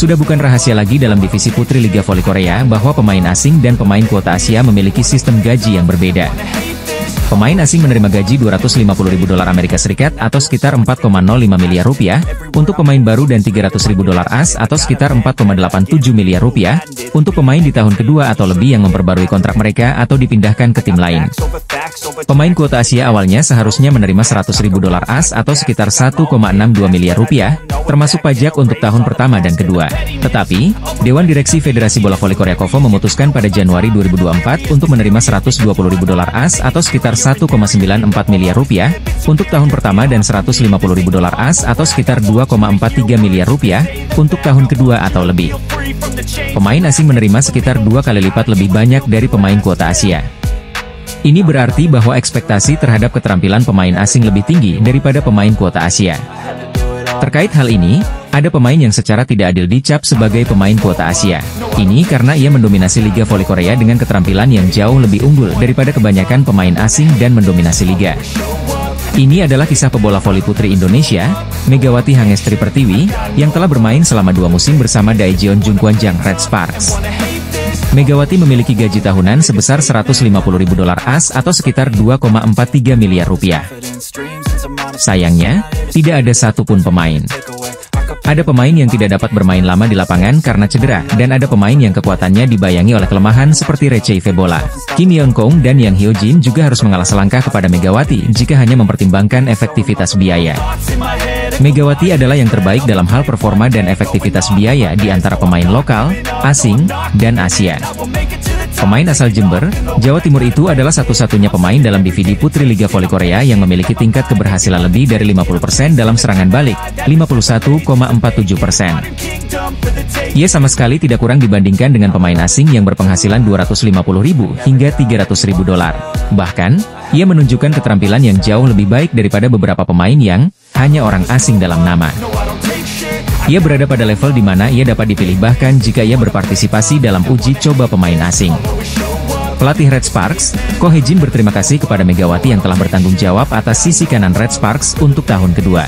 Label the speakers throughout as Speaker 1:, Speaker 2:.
Speaker 1: Sudah bukan rahasia lagi dalam divisi putri Liga Voli Korea bahwa pemain asing dan pemain kuota Asia memiliki sistem gaji yang berbeda. Pemain asing menerima gaji $250.000 Amerika Serikat atau sekitar 4,05 miliar rupiah, untuk pemain baru dan $300.000 AS atau sekitar 4,87 miliar rupiah, untuk pemain di tahun kedua atau lebih yang memperbarui kontrak mereka atau dipindahkan ke tim lain. Pemain kuota Asia awalnya seharusnya menerima $100.000 AS atau sekitar 1,62 miliar rupiah, termasuk pajak untuk tahun pertama dan kedua. Tetapi, Dewan Direksi Federasi Bola Voli Korea KOVO memutuskan pada Januari 2024 untuk menerima $120.000 AS atau sekitar 1,94 miliar rupiah, untuk tahun pertama dan $150.000 AS atau sekitar 2,43 miliar rupiah, untuk tahun kedua atau lebih. Pemain asing menerima sekitar 2 kali lipat lebih banyak dari pemain kuota Asia. Ini berarti bahwa ekspektasi terhadap keterampilan pemain asing lebih tinggi daripada pemain kuota Asia. Terkait hal ini, ada pemain yang secara tidak adil dicap sebagai pemain kuota Asia. Ini karena ia mendominasi Liga Voli Korea dengan keterampilan yang jauh lebih unggul daripada kebanyakan pemain asing dan mendominasi liga. Ini adalah kisah pebola voli putri Indonesia, Megawati Hangestri Pertiwi, yang telah bermain selama 2 musim bersama Daejeon Jungkwanjang Red Sparks. Megawati memiliki gaji tahunan sebesar $150.000 AS atau sekitar 2,43 miliar rupiah. Sayangnya, tidak ada satupun pemain. Ada pemain yang tidak dapat bermain lama di lapangan karena cedera, dan ada pemain yang kekuatannya dibayangi oleh kelemahan seperti Recei Febola. Kim Yeon Kong dan Yang Hyo Jin juga harus mengalah selangkah kepada Megawati jika hanya mempertimbangkan efektivitas biaya. Megawati adalah yang terbaik dalam hal performa dan efektivitas biaya di antara pemain lokal, asing, dan Asia. Pemain asal Jember, Jawa Timur itu adalah satu-satunya pemain dalam divisi putri Liga Voli Korea yang memiliki tingkat keberhasilan lebih dari 50% dalam serangan balik, 51,47%. Ia sama sekali tidak kurang dibandingkan dengan pemain asing yang berpenghasilan $250.000 hingga $300.000. Bahkan, ia menunjukkan keterampilan yang jauh lebih baik daripada beberapa pemain yang hanya orang asing dalam nama. Ia berada pada level di mana ia dapat dipilih bahkan jika ia berpartisipasi dalam uji coba pemain asing. Pelatih Red Sparks, Ko Hye-jin berterima kasih kepada Megawati yang telah bertanggung jawab atas sisi kanan Red Sparks untuk tahun kedua.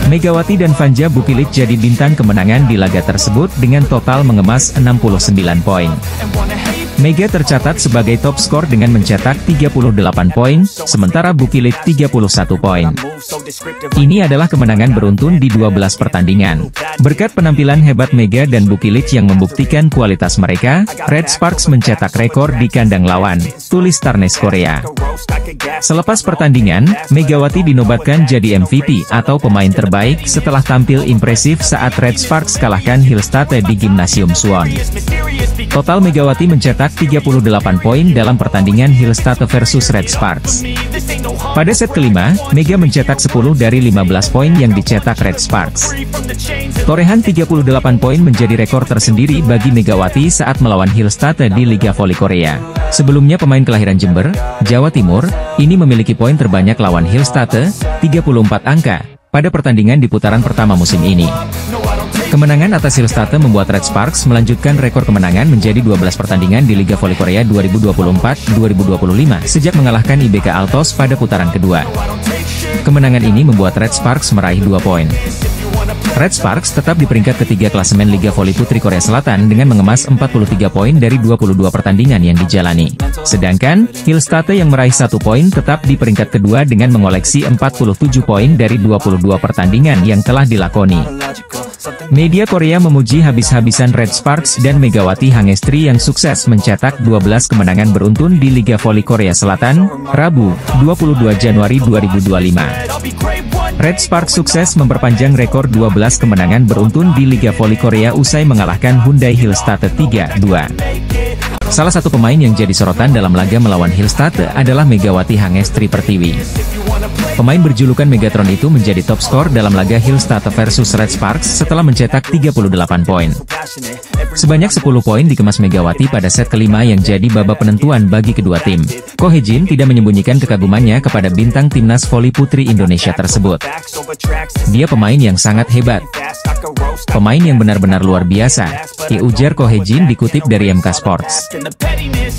Speaker 1: Megawati dan Vanja Bukilik jadi bintang kemenangan di laga tersebut dengan total mengemas 69 poin. Mega tercatat sebagai top skor dengan mencetak 38 poin, sementara Bukilik 31 poin. Ini adalah kemenangan beruntun di 12 pertandingan. Berkat penampilan hebat Mega dan Bukilik yang membuktikan kualitas mereka, Red Sparks mencetak rekor di kandang lawan, tulis Starnes Korea. Selepas pertandingan, Megawati dinobatkan jadi MVP atau pemain terbaik setelah tampil impresif saat Red Sparks kalahkan Hillstate di Gimnasium Suwon. Total Megawati mencetak 38 poin dalam pertandingan Hillstate versus Red Sparks. Pada set kelima, Mega mencetak 10 dari 15 poin yang dicetak Red Sparks. Torehan 38 poin menjadi rekor tersendiri bagi Megawati saat melawan Hillstate di Liga Voli Korea. Sebelumnya pemain kelahiran Jember, Jawa Timur, ini memiliki poin terbanyak lawan Hillstate, 34 angka, pada pertandingan di putaran pertama musim ini. Kemenangan atas Hillstate membuat Red Sparks melanjutkan rekor kemenangan menjadi 12 pertandingan di Liga Voli Korea 2024-2025 sejak mengalahkan IBK Altos pada putaran kedua. Kemenangan ini membuat Red Sparks meraih 2 poin. Red Sparks tetap di peringkat ketiga klasemen Liga Voli Putri Korea Selatan dengan mengemas 43 poin dari 22 pertandingan yang dijalani. Sedangkan, Hillstate yang meraih 1 poin tetap di peringkat kedua dengan mengoleksi 47 poin dari 22 pertandingan yang telah dilakoni. Media Korea memuji habis-habisan Red Sparks dan Megawati Hangestri yang sukses mencetak 12 kemenangan beruntun di Liga Voli Korea Selatan, Rabu, 22 Januari 2025. Red Sparks sukses memperpanjang rekor 12 kemenangan beruntun di Liga Voli Korea usai mengalahkan Hyundai Hillstate 3-2. Salah satu pemain yang jadi sorotan dalam laga melawan Hillstate adalah Megawati Hangestri Pertiwi. Pemain berjulukan Megatron itu menjadi top skor dalam laga Hillstate versus Red Sparks setelah mencetak 38 poin. Sebanyak 10 poin dikemas Megawati pada set kelima yang jadi babak penentuan bagi kedua tim. Ko Hye-jin tidak menyembunyikan kekagumannya kepada bintang timnas voli putri Indonesia tersebut. Dia pemain yang sangat hebat. Pemain yang benar-benar luar biasa, ujar Ko Hye-jin dikutip dari MK Sports.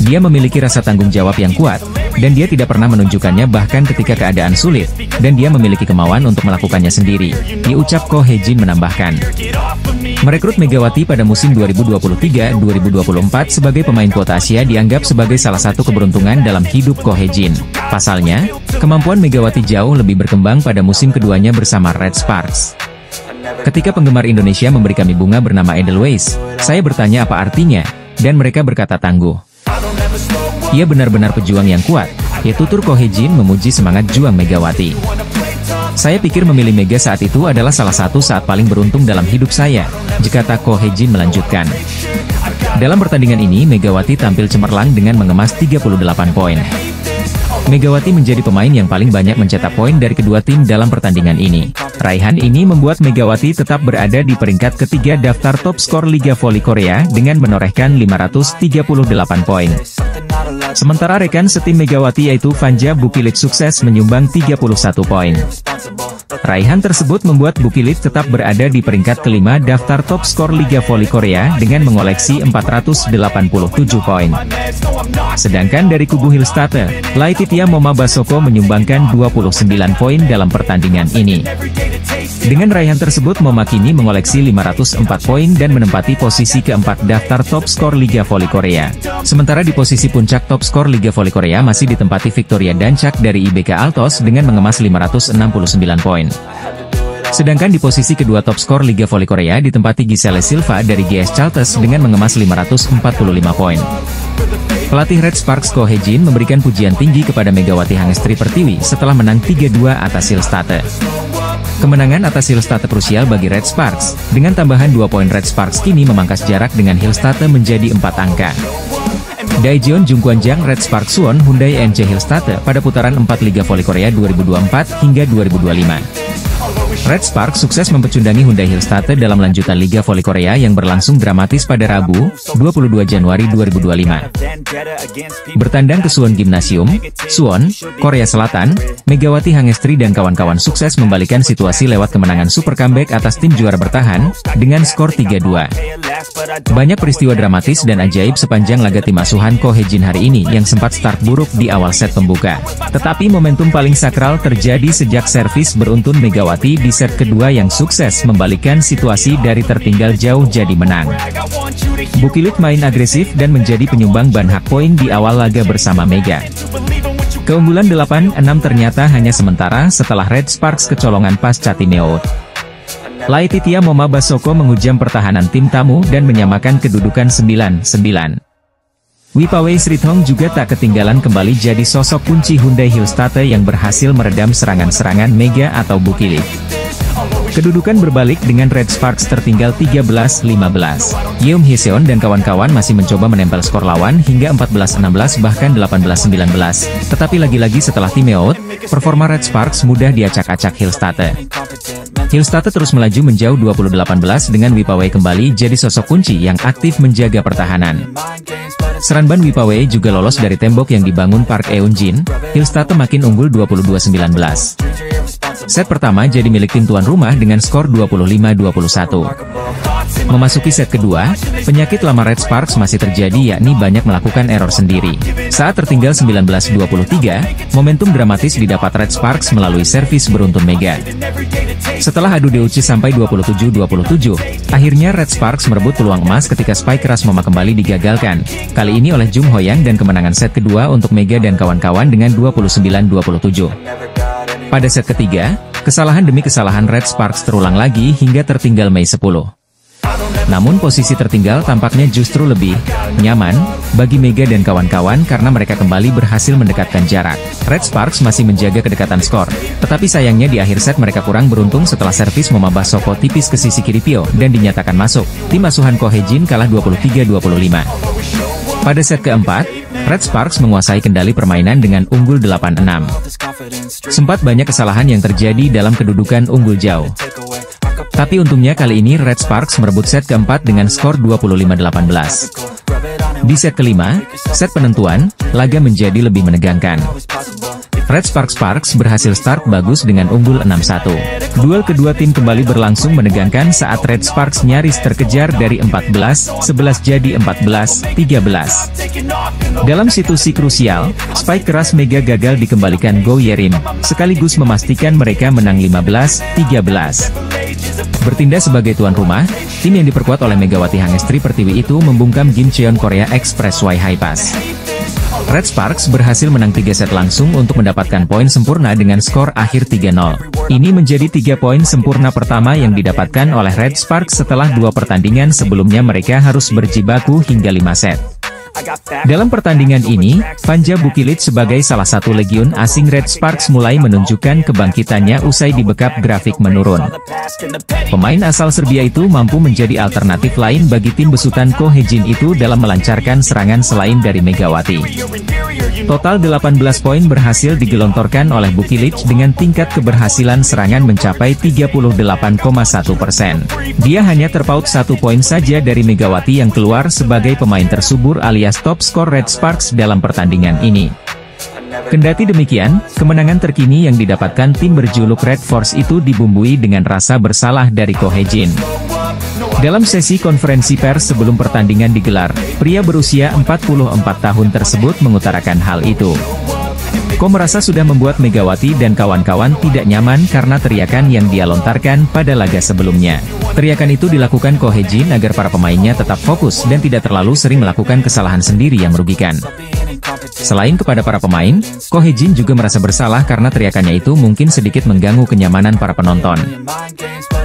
Speaker 1: Dia memiliki rasa tanggung jawab yang kuat, dan dia tidak pernah menunjukkannya bahkan ketika keadaan sulit, dan dia memiliki kemauan untuk melakukannya sendiri, diucap Ko Hye-jin menambahkan. Merekrut Megawati pada musim 2023-2024 sebagai pemain kuota Asia dianggap sebagai salah satu keberuntungan dalam hidup Ko Hye-jin. Pasalnya, kemampuan Megawati jauh lebih berkembang pada musim keduanya bersama Red Sparks. Ketika penggemar Indonesia memberi kami bunga bernama Edelweiss, saya bertanya apa artinya, dan mereka berkata tangguh. Ia benar-benar pejuang yang kuat, tutur Ko Hye-jin memuji semangat juang Megawati. Saya pikir memilih Mega saat itu adalah salah satu saat paling beruntung dalam hidup saya, jikata Ko Hye-jin melanjutkan. Dalam pertandingan ini Megawati tampil cemerlang dengan mengemas 38 poin. Megawati menjadi pemain yang paling banyak mencetak poin dari kedua tim dalam pertandingan ini. Raihan ini membuat Megawati tetap berada di peringkat ketiga daftar top skor Liga Voli Korea dengan menorehkan 538 poin. Sementara rekan setim Megawati yaitu Vanja Bukilit sukses menyumbang 31 poin. Raihan tersebut membuat Bukilit tetap berada di peringkat kelima daftar top skor Liga Voli Korea dengan mengoleksi 487 poin. Sedangkan dari kubu Hillstatte, Laetitia Moma Basoko menyumbangkan 29 poin dalam pertandingan ini. Dengan raihan tersebut Moma kini mengoleksi 504 poin dan menempati posisi keempat daftar top skor Liga Voli Korea. Sementara di posisi puncak top skor Liga Voli Korea masih ditempati Victoria Dancak dari IBK Altos dengan mengemas 569 poin. Sedangkan di posisi kedua top skor Liga Voli Korea ditempati Giselle Silva dari GS Chalters dengan mengemas 545 poin. Pelatih Red Sparks Ko Hye-jin memberikan pujian tinggi kepada Megawati Hangestri Pertiwi setelah menang 3-2 atas Hillstatte. Kemenangan atas Hillstatte krusial bagi Red Sparks, dengan tambahan 2 poin Red Sparks kini memangkas jarak dengan Hillstatte menjadi 4 angka. Daejeon Jungkwanjang Red Sparks Suwon Hyundai NC Hillstatte pada putaran 4 Liga Voli Korea 2024 hingga 2025. Red Sparks sukses mempecundangi Hyundai Hillstatte dalam lanjutan Liga Voli Korea yang berlangsung dramatis pada Rabu, 22 Januari 2025. Bertandang ke Suwon Gymnasium, Suwon, Korea Selatan, Megawati Hangestri dan kawan-kawan sukses membalikan situasi lewat kemenangan super comeback atas tim juara bertahan, dengan skor 3-2. Banyak peristiwa dramatis dan ajaib sepanjang laga tim asuhan Ko Hye-jin hari ini yang sempat start buruk di awal set pembuka. Tetapi momentum paling sakral terjadi sejak servis beruntun Megawati di set kedua yang sukses membalikkan situasi dari tertinggal jauh jadi menang. Bukilit main agresif dan menjadi penyumbang banyak poin di awal laga bersama Mega. Keunggulan 8-6 ternyata hanya sementara setelah Red Sparks kecolongan pasca timeout. Laetitia Moma Basoko menghujam pertahanan tim tamu dan menyamakan kedudukan 9-9. Wipawei Srithong juga tak ketinggalan kembali jadi sosok kunci Hyundai Hillstatte yang berhasil meredam serangan-serangan Mega atau Bukilit. Kedudukan berbalik dengan Red Sparks tertinggal 13-15. Yeom Hyeseon dan kawan-kawan masih mencoba menempel skor lawan hingga 14-16 bahkan 18-19. Tetapi lagi-lagi setelah timeout, performa Red Sparks mudah diacak-acak Hillstatte. Hillstatte terus melaju menjauh 20-18 dengan Wipawei kembali jadi sosok kunci yang aktif menjaga pertahanan. Seranban Wipawei juga lolos dari tembok yang dibangun Park Eun-jin. Hillstatte makin unggul 22-19. Set pertama jadi milik tim tuan rumah dengan skor 25-21. Memasuki set kedua, penyakit lama Red Sparks masih terjadi yakni banyak melakukan error sendiri. Saat tertinggal 19-23, momentum dramatis didapat Red Sparks melalui servis beruntun Mega. Setelah adu diuji sampai 27-27, akhirnya Red Sparks merebut peluang emas ketika spike keras Moma kembali digagalkan, kali ini oleh Jung Hoyang dan kemenangan set kedua untuk Mega dan kawan-kawan dengan 29-27. Pada set ketiga, kesalahan demi kesalahan Red Sparks terulang lagi hingga tertinggal Mei 10. Namun posisi tertinggal tampaknya justru lebih nyaman bagi Mega dan kawan-kawan karena mereka kembali berhasil mendekatkan jarak. Red Sparks masih menjaga kedekatan skor, tetapi sayangnya di akhir set mereka kurang beruntung setelah servis Moma Basoko tipis ke sisi kiri Pio dan dinyatakan masuk. Tim asuhan Ko Hye-jin kalah 23-25. Pada set keempat, Red Sparks menguasai kendali permainan dengan unggul 8-6. Sempat banyak kesalahan yang terjadi dalam kedudukan unggul jauh. Tapi untungnya kali ini Red Sparks merebut set keempat dengan skor 25-18. Di set kelima, set penentuan, laga menjadi lebih menegangkan. Red Sparks berhasil start bagus dengan unggul 6-1. Duel kedua tim kembali berlangsung menegangkan saat Red Sparks nyaris terkejar dari 14-11 jadi 14-13. Dalam situasi krusial, spike keras Mega gagal dikembalikan Go Yerim, sekaligus memastikan mereka menang 15-13. Bertindak sebagai tuan rumah, tim yang diperkuat oleh Megawati Hangestri Pertiwi itu membungkam Gimcheon Korea Expressway Hi-Pass. Red Sparks berhasil menang 3 set langsung untuk mendapatkan poin sempurna dengan skor akhir 3-0. Ini menjadi 3 poin sempurna pertama yang didapatkan oleh Red Sparks setelah 2 pertandingan sebelumnya mereka harus berjibaku hingga 5 set. Dalam pertandingan ini, Vanja Bukilic sebagai salah satu legiun asing Red Sparks mulai menunjukkan kebangkitannya usai dibekap grafik menurun. Pemain asal Serbia itu mampu menjadi alternatif lain bagi tim besutan Ko Hejin itu dalam melancarkan serangan selain dari Megawati. Total 18 poin berhasil digelontorkan oleh Bukilic dengan tingkat keberhasilan serangan mencapai 38,1%. Dia hanya terpaut 1 poin saja dari Megawati yang keluar sebagai pemain tersubur alias top skor Red Sparks dalam pertandingan ini. Kendati demikian, kemenangan terkini yang didapatkan tim berjuluk Red Force itu dibumbui dengan rasa bersalah dari Ko Hejin. Dalam sesi konferensi pers sebelum pertandingan digelar, pria berusia 44 tahun tersebut mengutarakan hal itu. Ko merasa sudah membuat Megawati dan kawan-kawan tidak nyaman karena teriakan yang dia lontarkan pada laga sebelumnya. Teriakan itu dilakukan Ko Hejin agar para pemainnya tetap fokus dan tidak terlalu sering melakukan kesalahan sendiri yang merugikan. Selain kepada para pemain, Ko Hejin juga merasa bersalah karena teriakannya itu mungkin sedikit mengganggu kenyamanan para penonton.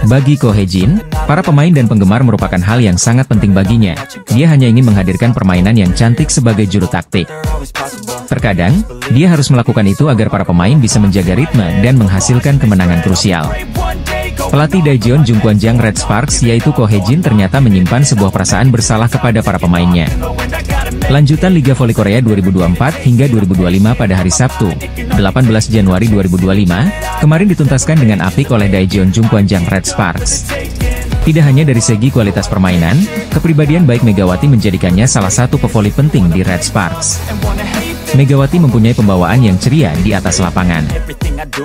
Speaker 1: Bagi Ko Hejin, para pemain dan penggemar merupakan hal yang sangat penting baginya. Dia hanya ingin menghadirkan permainan yang cantik sebagai juru taktik. Terkadang, dia harus melakukan itu agar para pemain bisa menjaga ritme dan menghasilkan kemenangan krusial. Pelatih Daejeon Jungkwanjang Red Sparks yaitu Ko Hejin ternyata menyimpan sebuah perasaan bersalah kepada para pemainnya. Lanjutan Liga Voli Korea 2024 hingga 2025 pada hari Sabtu, 18 Januari 2025, kemarin dituntaskan dengan apik oleh Daejeon Jungkwanjang Red Sparks. Tidak hanya dari segi kualitas permainan, kepribadian baik Megawati menjadikannya salah satu pevoli penting di Red Sparks. Megawati mempunyai pembawaan yang ceria di atas lapangan.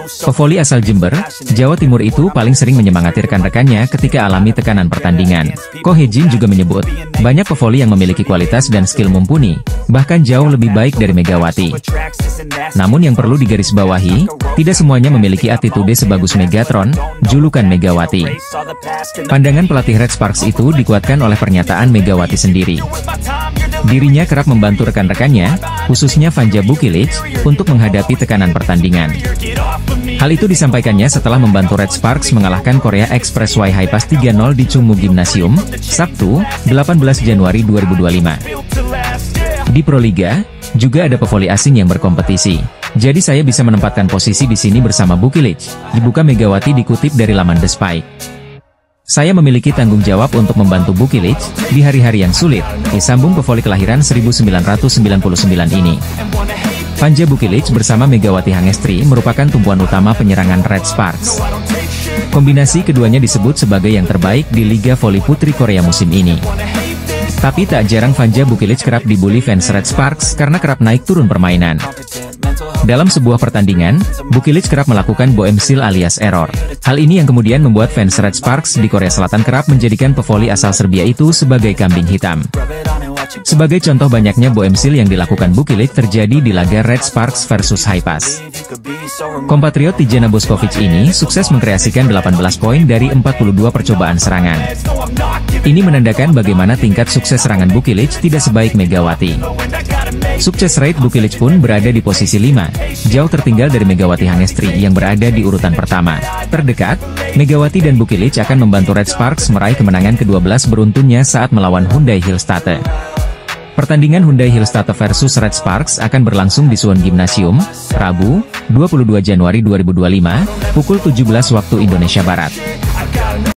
Speaker 1: Pevoli asal Jember, Jawa Timur itu paling sering menyemangati rekan-rekannya ketika alami tekanan pertandingan. Ko Hejin juga menyebut, banyak pevoli yang memiliki kualitas dan skill mumpuni, bahkan jauh lebih baik dari Megawati. Namun yang perlu digarisbawahi, tidak semuanya memiliki attitude sebagus Megatron, julukan Megawati. Pandangan pelatih Red Sparks itu dikuatkan oleh pernyataan Megawati sendiri. Dirinya kerap membantu rekan-rekannya, khususnya Vanja Bukilic, untuk menghadapi tekanan pertandingan. Hal itu disampaikannya setelah membantu Red Sparks mengalahkan Korea Expressway Hi-Pass 3-0 di Chungmu Gymnasium, Sabtu, 18 Januari 2025. Di Proliga, juga ada pevoli asing yang berkompetisi. Jadi saya bisa menempatkan posisi di sini bersama Bukilic, dibuka Megawati dikutip dari laman The Spike. Saya memiliki tanggung jawab untuk membantu Bukilic di hari-hari yang sulit, disambung pevoli kelahiran 1999 ini. Vanja Bukilic bersama Megawati Hangestri merupakan tumpuan utama penyerangan Red Sparks. Kombinasi keduanya disebut sebagai yang terbaik di Liga Voli Putri Korea musim ini. Tapi tak jarang Vanja Bukilic kerap dibully fans Red Sparks karena kerap naik turun permainan. Dalam sebuah pertandingan, Bukilic kerap melakukan boemsil alias error. Hal ini yang kemudian membuat fans Red Sparks di Korea Selatan kerap menjadikan pevoli asal Serbia itu sebagai kambing hitam. Sebagai contoh banyaknya boemsil yang dilakukan Bukilic terjadi di laga Red Sparks versus Hi-Pass. Kompatriot Tijana Boskovic ini sukses mengkreasikan 18 poin dari 42 percobaan serangan. Ini menandakan bagaimana tingkat sukses serangan Bukilic tidak sebaik Megawati. Sukses rate Bukilic pun berada di posisi 5, jauh tertinggal dari Megawati Hangestri yang berada di urutan pertama. Terdekat, Megawati dan Bukilic akan membantu Red Sparks meraih kemenangan ke-12 beruntunnya saat melawan Hyundai Hillstatte. Pertandingan Hyundai Hillstatte versus Red Sparks akan berlangsung di Suwon Gymnasium, Rabu, 22 Januari 2025, pukul 17 waktu Indonesia Barat.